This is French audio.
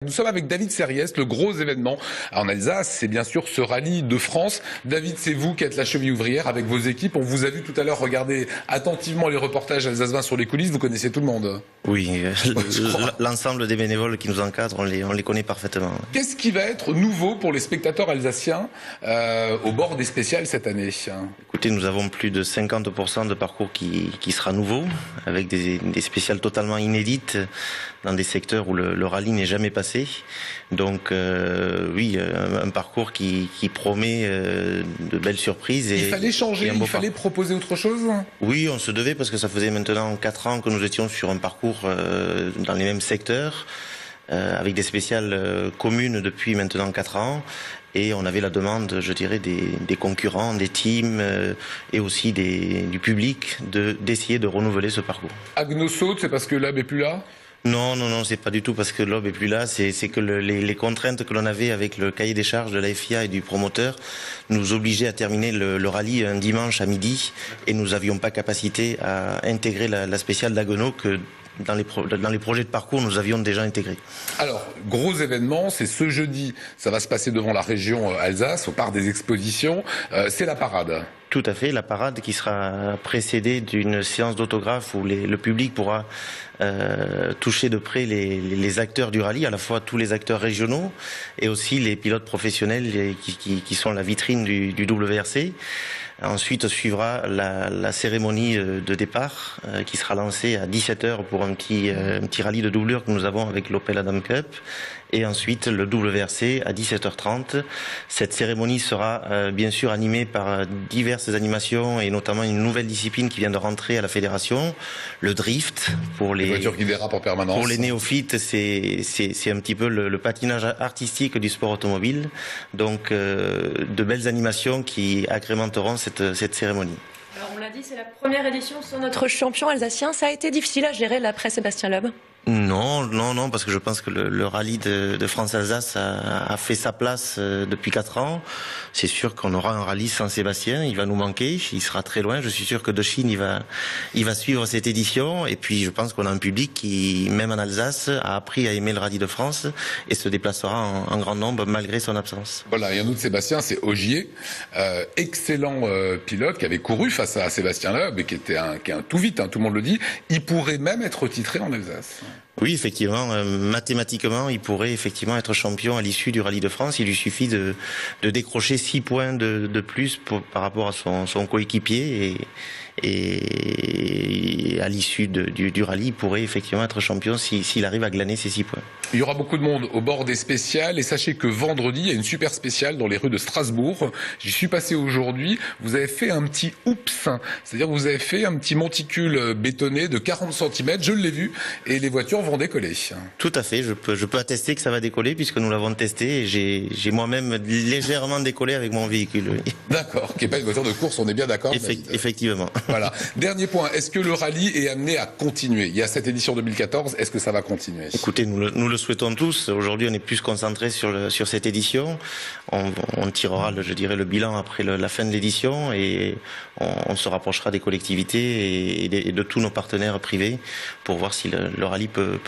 Nous sommes avec David Serriès, le gros événement en Alsace, c'est bien sûr ce rallye de France. David, c'est vous qui êtes la cheville ouvrière avec vos équipes. On vous a vu tout à l'heure regarder attentivement les reportages Alsace 20 sur les coulisses. Vous connaissez tout le monde. Oui, l'ensemble des bénévoles qui nous encadrent, on les connaît parfaitement. Qu'est-ce qui va être nouveau pour les spectateurs alsaciens au bord des spéciales cette année? Écoutez, nous avons plus de 50% de parcours qui sera nouveau, avec des spéciales totalement inédites dans des secteurs où le rallye n'est jamais passé. Donc oui, un parcours qui promet de belles surprises. Il fallait changer, il fallait proposer autre chose? Oui, on se devait parce que ça faisait maintenant 4 ans que nous étions sur un parcours dans les mêmes secteurs, avec des spéciales communes depuis maintenant 4 ans. Et on avait la demande, je dirais, des concurrents, des teams et aussi du public d'essayer de renouveler ce parcours. Agno saute, c'est parce que l'AB est plus là? Non, c'est pas du tout parce que l'OB est plus là, c'est que les contraintes que l'on avait avec le cahier des charges de la FIA et du promoteur nous obligeaient à terminer le rallye un dimanche à midi et nous n'avions pas capacité à intégrer la spéciale d'Haguenau que dans les projets de parcours, nous avions déjà intégré. Alors, gros événement, c'est ce jeudi, ça va se passer devant la région Alsace, au parc des expositions, c'est la parade. Tout à fait, la parade qui sera précédée d'une séance d'autographe où le public pourra toucher de près les acteurs du rallye, à la fois tous les acteurs régionaux et aussi les pilotes professionnels qui sont la vitrine du WRC. Ensuite suivra la cérémonie de départ qui sera lancée à 17h pour un petit rallye de doublure que nous avons avec l'Opel Adam Cup. Et ensuite le WRC à 17h30. Cette cérémonie sera bien sûr animée par diverses animations et notamment une nouvelle discipline qui vient de rentrer à la fédération, le drift pour les voitures qui dérapent en permanence. Pour les néophytes, c'est un petit peu le patinage artistique du sport automobile. Donc de belles animations qui agrémenteront cette cérémonie. Alors on l'a dit, c'est la première édition sur notre champion alsacien. Ça a été difficile à gérer l'après Sébastien Loeb? Non, parce que je pense que le rallye de France-Alsace a fait sa place depuis 4 ans. C'est sûr qu'on aura un rallye sans Sébastien, il va nous manquer, il sera très loin. Je suis sûr que de Chine, il va suivre cette édition. Et puis je pense qu'on a un public qui, même en Alsace, a appris à aimer le rallye de France et se déplacera en grand nombre malgré son absence. Voilà, et un autre Sébastien, c'est Ogier, excellent pilote qui avait couru face à Sébastien Loeb et qui est un tout vite, tout le monde le dit. Il pourrait même être titré en Alsace. Oui, effectivement, mathématiquement, il pourrait effectivement être champion à l'issue du rallye de France. Il lui suffit de décrocher 6 points de plus par rapport à son coéquipier et à l'issue du rallye, il pourrait effectivement être champion s'il arrive à glaner ces 6 points. Il y aura beaucoup de monde au bord des spéciales et sachez que vendredi, il y a une super spéciale dans les rues de Strasbourg. J'y suis passé aujourd'hui. Vous avez fait un petit oups, c'est-à-dire que vous avez fait un petit monticule bétonné de 40 cm, je l'ai vu, et les voitures vont décoller. Tout à fait, je peux attester que ça va décoller puisque nous l'avons testé et j'ai moi-même légèrement décollé avec mon véhicule. Oui. D'accord, qui n'est pas une voiture de course, on est bien d'accord. Effectivement. Voilà. Dernier point, est-ce que le rallye est amené à continuer? Il y a cette édition 2014, est-ce que ça va continuer? Écoutez, nous le souhaitons tous. Aujourd'hui, on est plus concentré sur cette édition. On tirera, je dirais, le bilan après la fin de l'édition et on se rapprochera des collectivités et de tous nos partenaires privés pour voir si le rallye peut